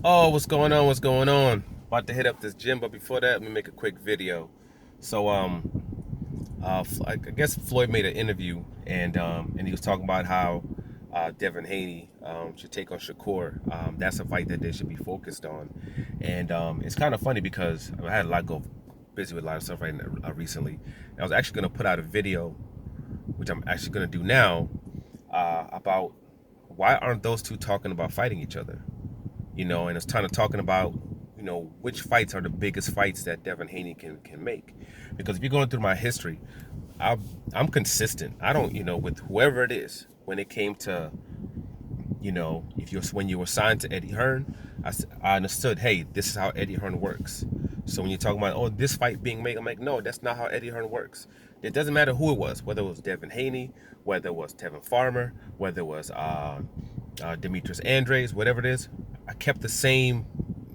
Oh, what's going on? What's going on? About to hit up this gym, but before that, let me make a quick video. So, I guess Floyd made an interview, and he was talking about how Devin Haney should take on Shakur. That's a fight that they should be focused on, and it's kind of funny because I had a lot go busy with a lot of stuff right now, recently. And I was actually going to put out a video, which I'm actually going to do now, about why aren't those two talking about fighting each other? And it's kind of talking about, which fights are the biggest fights that Devin Haney can make. Because if you're going through my history, I'm consistent. I don't, with whoever it is, when it came to, if you're when you were signed to Eddie Hearn, I understood, hey, this is how Eddie Hearn works. So when you're talking about, oh, this fight being made, I'm like, no, that's not how Eddie Hearn works. It doesn't matter who it was, whether it was Devin Haney, whether it was Tevin Farmer, whether it was Demetrius Andres, whatever it is. I kept the same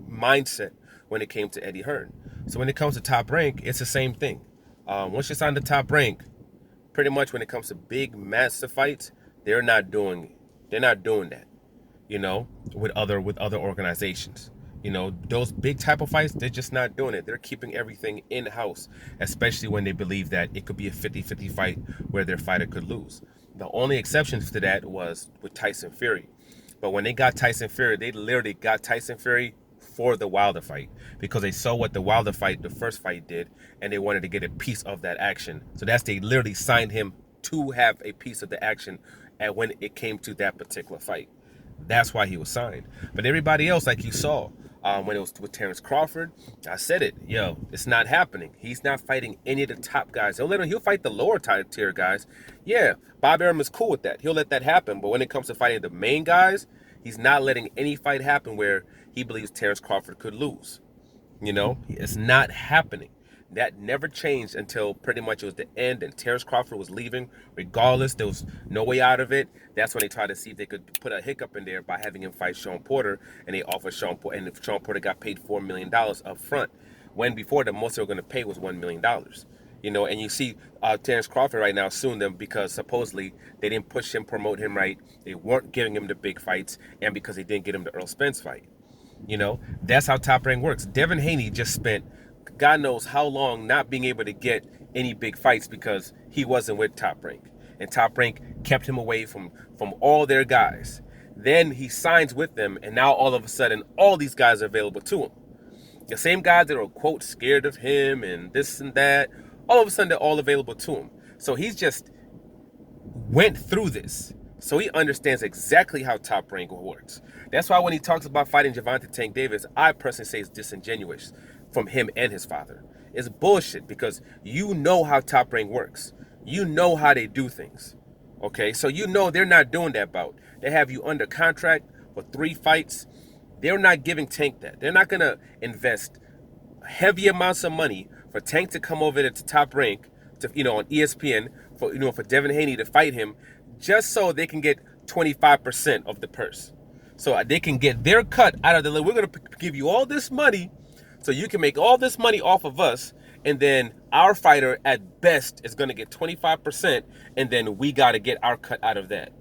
mindset when it came to Eddie Hearn. So when it comes to Top Rank, it's the same thing. Once you're signed to Top Rank, pretty much when it comes to big master fights, they're not doing that, with other organizations. Those big type of fights, they're just not doing it. They're keeping everything in-house, especially when they believe that it could be a 50-50 fight where their fighter could lose. The only exceptions to that was with Tyson Fury. But when they got Tyson Fury, they literally got Tyson Fury for the Wilder fight because they saw what the Wilder fight, the first fight, did, and they wanted to get a piece of that action. So they literally signed him to have a piece of the action and when it came to that particular fight. That's why he was signed. But everybody else, like you saw, when it was with Terrence Crawford, I said it, it's not happening. He's not fighting any of the top guys. He'll fight the lower tier guys. Yeah, Bob Arum is cool with that. He'll let that happen. But when it comes to fighting the main guys, he's not letting any fight happen where he believes Terrence Crawford could lose. It's not happening. That never changed until pretty much it was the end and Terrence Crawford was leaving. Regardless, there was no way out of it. That's when they tried to see if they could put a hiccup in there by having him fight Sean Porter, and they offered Sean Porter, and Sean Porter got paid $4 million up front, when before the most they were going to pay was $1 million. And you see Terrence Crawford right now suing them because supposedly they didn't push him, promote him right. They weren't giving him the big fights, and because they didn't get him the Earl Spence fight. That's how Top Rank works. Devin Haney just spent God knows how long not being able to get any big fights because he wasn't with Top Rank. And Top Rank kept him away from all their guys. Then he signs with them, and now all of a sudden, all these guys are available to him. The same guys that are, quote, scared of him and this and that, all of a sudden they're all available to him. So he's just went through this. So he understands exactly how Top Rank works. That's why when he talks about fighting Gervonta Tank Davis, I personally say it's disingenuous from him and his father. It's bullshit because you know how Top Rank works. You know how they do things. Okay, so they're not doing that bout. They have you under contract for 3 fights. They're not giving Tank that. They're not going to invest heavy amounts of money for Tank to come over to Top Rank, to on ESPN, for Devin Haney to fight him, just so they can get 25% of the purse. So they can get their cut out of the. We're going to give you all this money, so you can make all this money off of us, and then our fighter at best is going to get 25%, and then we got to get our cut out of that.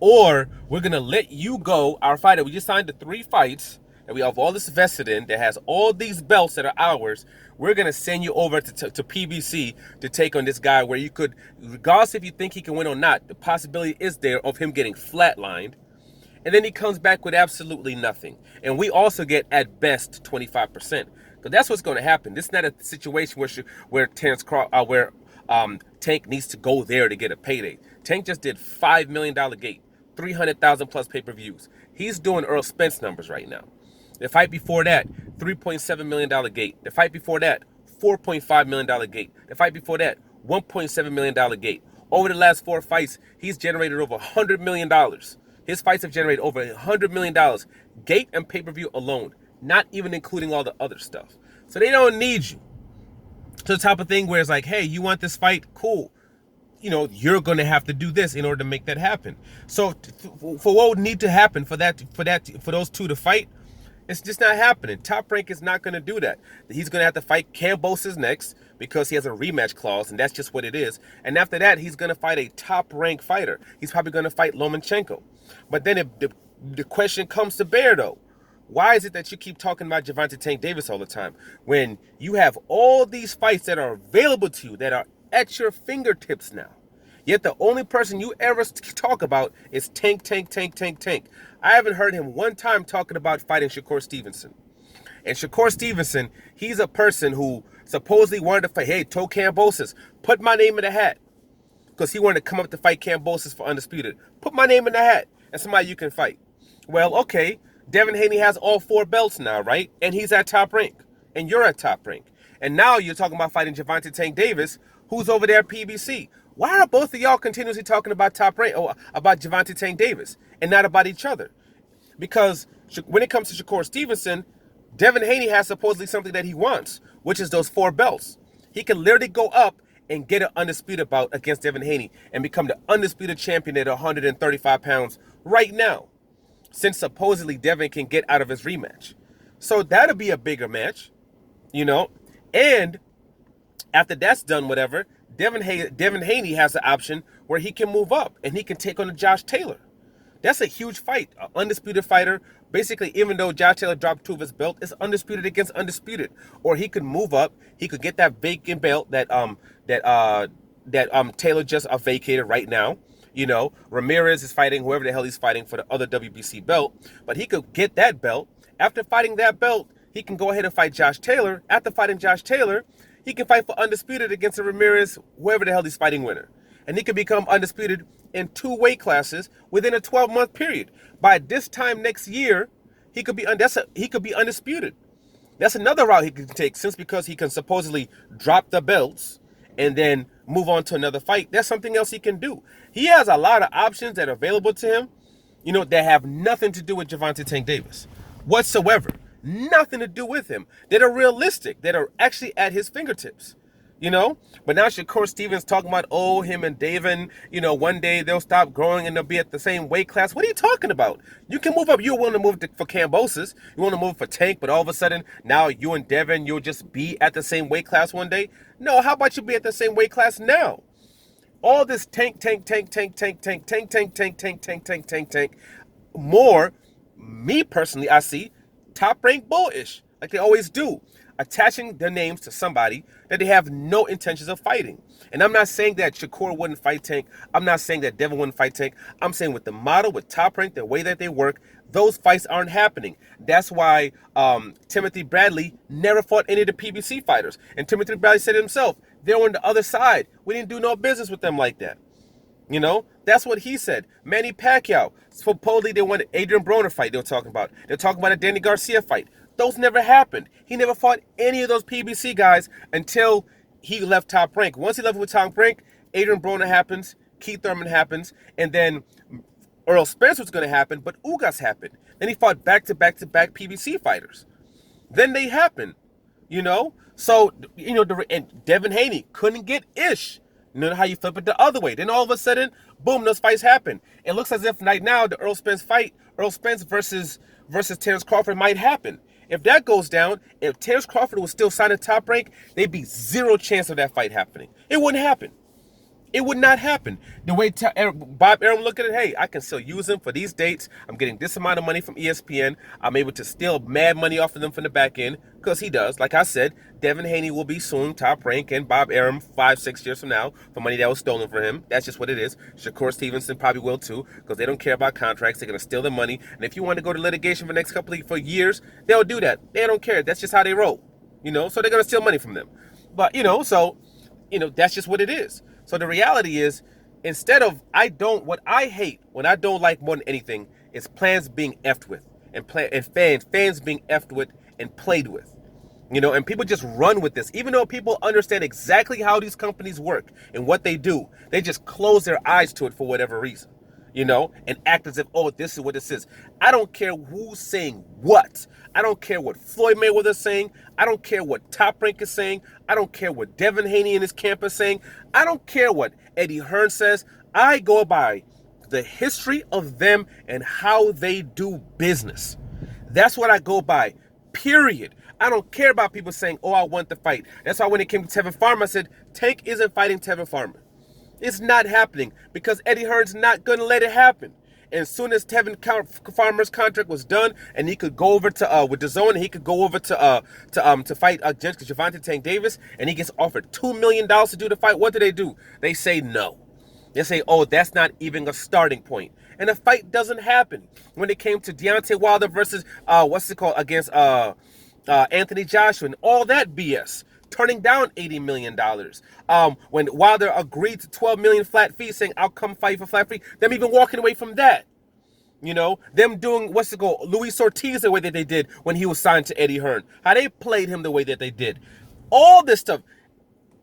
Or we're going to let you go, our fighter. We just signed the 3 fights that we have all this vested in, that has all these belts that are ours. We're going to send you over to PBC to take on this guy where you could, regardless if you think he can win or not, the possibility is there of him getting flatlined. And then he comes back with absolutely nothing. And we also get, at best, 25%. Because that's what's going to happen. This is not a situation where Tank needs to go there to get a payday. Tank just did $5 million gate, 300,000 plus pay-per-views. He's doing Earl Spence numbers right now. The fight before that, $3.7 million gate. The fight before that, $4.5 million gate. The fight before that, $1.7 million gate. Over the last 4 fights, he's generated over $100 million. His fights have generated over $100 million, gate and pay-per-view alone, not even including all the other stuff. So they don't need you. So the type of thing where it's like, hey, you want this fight? Cool. You're going to have to do this in order to make that happen. So for what would need to happen for those two to fight, it's just not happening. Top Rank is not going to do that. He's going to have to fight Kambosos next because he has a rematch clause, and that's just what it is. And after that, he's going to fight a Top Rank fighter. He's probably going to fight Lomachenko. But then the question comes to bear, though. Why is it that you keep talking about Gervonta Tank Davis all the time when you have all these fights that are available to you, that are at your fingertips now? Yet the only person you ever talk about is Tank. I haven't heard him one time talking about fighting Shakur Stevenson. And Shakur Stevenson, he's a person who supposedly wanted to fight, hey, Toe Kambosos, put my name in the hat. Because he wanted to come up to fight Kambosos for Undisputed. Put my name in the hat and somebody you can fight. Well, okay, Devin Haney has all 4 belts now, right? And he's at top rank. And you're at top rank. And now you're talking about fighting Gervonta Tank Davis, who's over there at PBC. Why are both of y'all continuously talking about top rank, or about Gervonta Tank Davis, and not about each other? Because when it comes to Shakur Stevenson, Devin Haney has supposedly something that he wants, which is those 4 belts. He can literally go up and get an undisputed bout against Devin Haney and become the undisputed champion at 135 pounds right now, since supposedly Devin can get out of his rematch. So that'll be a bigger match, you know. And after that's done, whatever, Devin Haney has the option where he can move up and he can take on Josh Taylor. That's a huge fight. An undisputed fighter, basically, even though Josh Taylor dropped 2 of his belt, it's undisputed against undisputed. Or he could move up. He could get that vacant belt that Taylor just vacated right now. You know, Ramirez is fighting whoever the hell he's fighting for the other WBC belt. But he could get that belt. After fighting that belt, he can go ahead and fight Josh Taylor. After fighting Josh Taylor, he can fight for undisputed against a Ramirez, whoever the hell he's fighting winner. And he could become undisputed in 2 weight classes within a 12-month period. By this time next year, he could be undisputed. That's another route he can take, since because he can supposedly drop the belts and then move on to another fight. That's something else he can do. He has a lot of options that are available to him, you know, that have nothing to do with Gervonta Tank Davis whatsoever. Nothing to do with him. That are realistic, that are actually at his fingertips. You know, but now Shakur Stevens talking about, oh, him and Devin, you know, one day they'll stop growing and they'll be at the same weight class. What are you talking about? You can move up. You're willing to move for Kambosos. You want to move for Tank, but all of a sudden now you and Devin, you'll just be at the same weight class one day. No, how about you be at the same weight class now? All this tank. More, me personally, I see top rank bullish, like they always do, attaching their names to somebody that they have no intentions of fighting. And I'm not saying that Shakur wouldn't fight Tank. I'm not saying that Devin wouldn't fight Tank. I'm saying with the model, with Top Rank, the way that they work, those fights aren't happening. That's why Timothy Bradley never fought any of the PBC fighters. And Timothy Bradley said it himself, they're on the other side. We didn't do no business with them like that. You know, that's what he said. Manny Pacquiao, supposedly they wanted Adrian Broner fight they're talking about. They're talking about a Danny Garcia fight. Those never happened. He never fought any of those PBC guys until he left Top Rank. Once he left with Top Rank, Adrian Broner happens, Keith Thurman happens, and then Earl Spence was going to happen, but Ugas happened. Then he fought back-to-back PBC fighters. Then they happened, you know? So, you know, and Devin Haney couldn't get Ish. You know how you flip it the other way. Then all of a sudden, boom, those fights happen. It looks as if right now the Earl Spence fight, Earl Spence versus Terrence Crawford might happen. If that goes down, if Terrence Crawford was still signed at Top Rank, there'd be 0 chance of that fight happening. It wouldn't happen. It would not happen. The way Bob Arum looked at it, hey, I can still use him for these dates. I'm getting this amount of money from ESPN. I'm able to steal mad money off of them from the back end, because he does. Like I said, Devin Haney will be suing Top Rank and Bob Arum 5-6 years from now for money that was stolen from him. That's just what it is. Shakur Stevenson probably will too, because they don't care about contracts. They're going to steal their money. And if you want to go to litigation for the next for years, they'll do that. They don't care. That's just how they roll. You know, so they're going to steal money from them. But, you know, so, you know, that's just what it is. So the reality is, instead of, what I hate, when I don't like more than anything, is plans being effed with, and fans being effed with and played with. You know, and people just run with this. Even though people understand exactly how these companies work and what they do, they just close their eyes to it for whatever reason. You know, and act as if, oh, this is what this is. I don't care who's saying what. I don't care what Floyd Mayweather's saying. I don't care what Top Rank is saying. I don't care what Devin Haney and his camp is saying. I don't care what Eddie Hearn says. I go by the history of them and how they do business. That's what I go by, period. I don't care about people saying, oh, I want the fight. That's why when it came to Tevin Farmer, I said, Tank isn't fighting Tevin Farmer. It's not happening, because Eddie Hearn's not going to let it happen. And as soon as Tevin Farmer's contract was done, and he could go over to with the zone, and he could go over to fight Gervonta Tank Davis, and he gets offered $2 million to do the fight. What do? They say no. They say, oh, that's not even a starting point. And the fight doesn't happen. When it came to Deontay Wilder versus against Anthony Joshua and all that BS, turning down $80 million. When Wilder agreed to $12 million flat fee, saying, I'll come fight for flat fee, them even walking away from that. Them doing, Luis Ortiz the way that they did when he was signed to Eddie Hearn. How they played him the way that they did. All this stuff.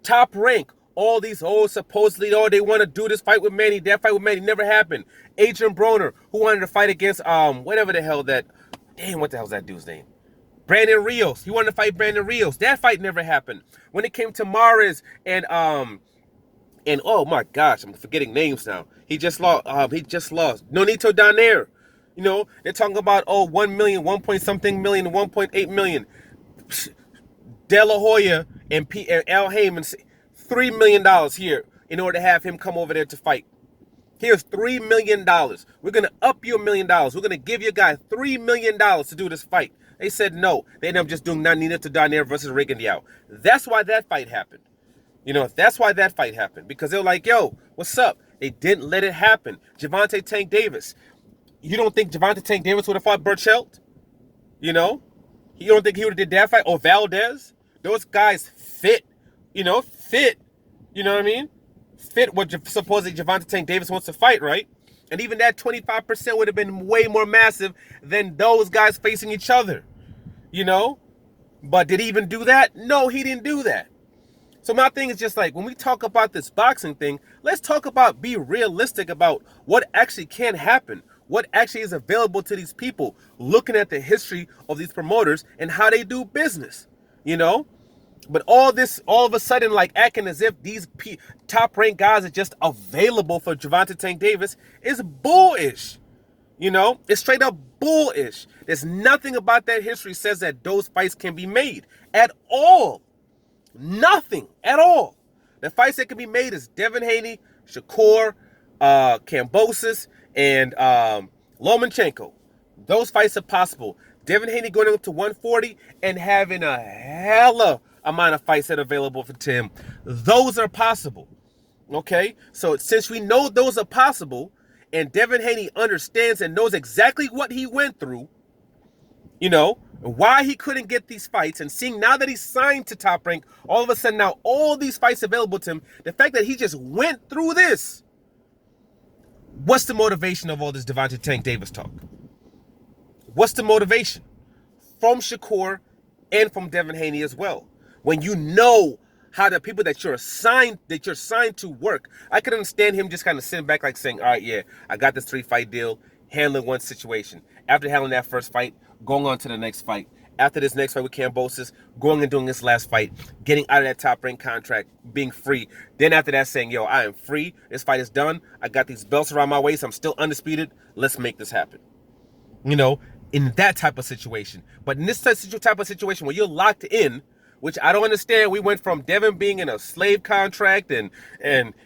Top Rank. All these, supposedly, they want to do this fight with Manny. That fight with Manny never happened. Adrian Broner, who wanted to fight against, whatever the hell that, what the hell's that dude's name? Brandon Rios. He wanted to fight Brandon Rios. That fight never happened. When it came to Mares and oh my gosh, I'm forgetting names now. He just lost. Nonito Donaire. They're talking about 1 million, 1 point something million, 1.8 million. De La Hoya and Al Heyman, $3 million here in order to have him come over there to fight. Here's $3 million. We're gonna up you $1 million. We're gonna give your guy $3 million to do this fight. They said no. They ended up just doing Nonito Donaire versus Reagan Diao. That's why that fight happened. That's why that fight happened. Because they're like, yo, what's up? They didn't let it happen. Gervonta Tank Davis. You don't think Gervonta Tank Davis would have fought Burchelt? You don't think he would have did that fight? Or Valdez? Those guys fit. Fit. You know what I mean? Fit what supposedly Gervonta Tank Davis wants to fight, right? And even that 25% would have been way more massive than those guys facing each other. But did he even do that? No, he didn't do that. So my thing is just like, when we talk about this boxing thing, let's talk about, be realistic about what actually can happen. What actually is available to these people, looking at the history of these promoters and how they do business, But all this, all of a sudden, like acting as if these top-ranked guys are just available for Gervonta Tank Davis is bullish. It's straight up bullish. There's nothing about that history says that those fights can be made at all. Nothing at all. The fights that can be made is Devin Haney, Shakur, Kambosos, and Lomachenko. Those fights are possible. Devin Haney going up to 140 and having a hella amount of fights that are available for Tim. Those are possible. Okay? So since we know those are possible, and Devin Haney understands and knows exactly what he went through, why he couldn't get these fights, and seeing now that he's signed to Top Rank, all of a sudden now all these fights available to him, the fact that he just went through this, what's the motivation of all this Gervonta Tank Davis talk? What's the motivation? From Shakur and from Devin Haney as well. When you know how the people that you're assigned to work, I could understand him just kind of sitting back like saying, all right, yeah, I got this 3-fight deal, handling one situation. After handling that first fight, going on to the next fight. After this next fight with Kambosos, going and doing this last fight, getting out of that Top Rank contract, being free. Then after that saying, yo, I am free. This fight is done. I got these belts around my waist. I'm still undisputed. Let's make this happen. In that type of situation. But in this type of situation where you're locked in, which I don't understand. We went from Devin being in a slave contract and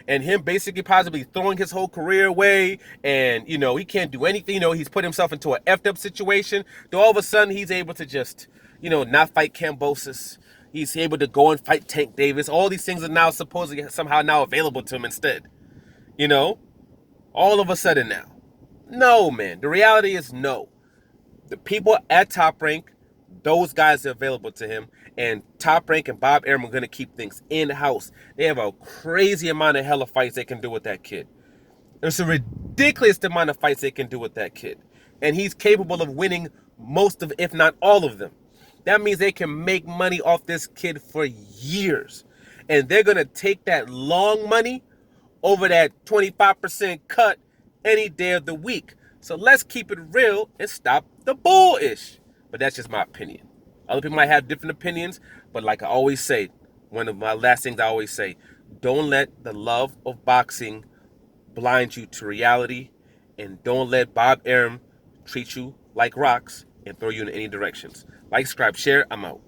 him basically possibly throwing his whole career away, and he can't do anything. He's put himself into an effed up situation. To all of a sudden he's able to just not fight Kambosos. He's able to go and fight Tank Davis. All these things are now supposedly somehow now available to him instead. All of a sudden now. No, man. The reality is no. The people at Top Rank, those guys are available to him, and Top Rank and Bob Arum are going to keep things in-house. They have a crazy amount of hella fights they can do with that kid. There's a ridiculous amount of fights they can do with that kid. And he's capable of winning most of, if not all of them. That means they can make money off this kid for years. And they're going to take that long money over that 25% cut any day of the week. So let's keep it real and stop the bullish. But that's just my opinion. Other people might have different opinions, but like I always say, one of my last things I always say, don't let the love of boxing blind you to reality, and don't let Bob Arum treat you like rocks and throw you in any directions. Like, subscribe, share. I'm out.